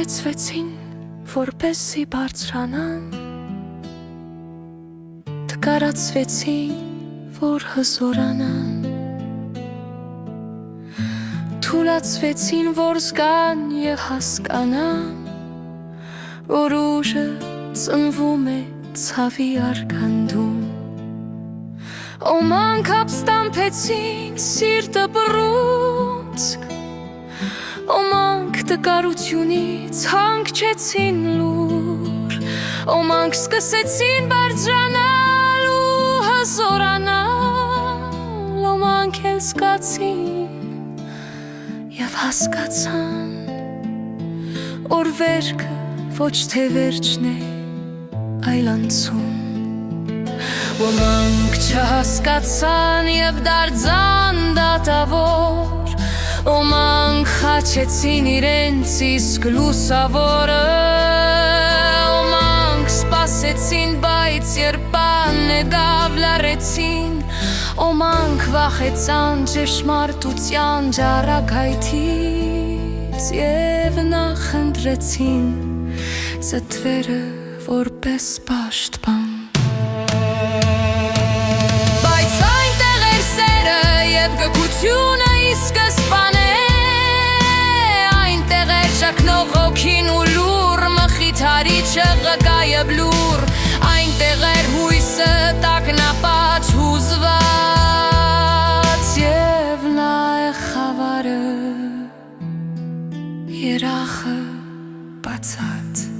Քչեցվեցին, որպեսզի բարձրանան, Տկարացվեցին, որ հզորանան, Թուլացվեցին, որ զգան և հասկանան, Որ ուժը ծնվում է ցավի արգանդում, Ոմանք ապստամբեցին սիրտը բռունցք, Ոմանք տկարությունից հանգչեցին լուր, Ոմանք սկսեցին բարձրանալ ու հզորանալ, Ոմանք էլ զգացին և հասկացան, Որ վերքը ոչ թե վերջն է, այլ անցում, Ոմանք չհասկացան և դարձան դատավոր, Ոմանք խաչեցին իրենց իսկ լուսավորը, Ոմանք սպասեցին, բայց երբ աննետավ լարեցին, Ոմանք վախեցան ճշմարտության ճառագայթից և նախընտրեցին ծտվերը որպես պաշտպան։ Բայց այնտեղ էր սերը և գգությունը ի սկզբանե, Այնտեղ էր ճգնող հոգին ու լուր, Մխիթարիչը ղկայը բլուր, Այնտեղ էր հույսը տագնապած հուզված, Եվ նա է խավարը երախը բացած։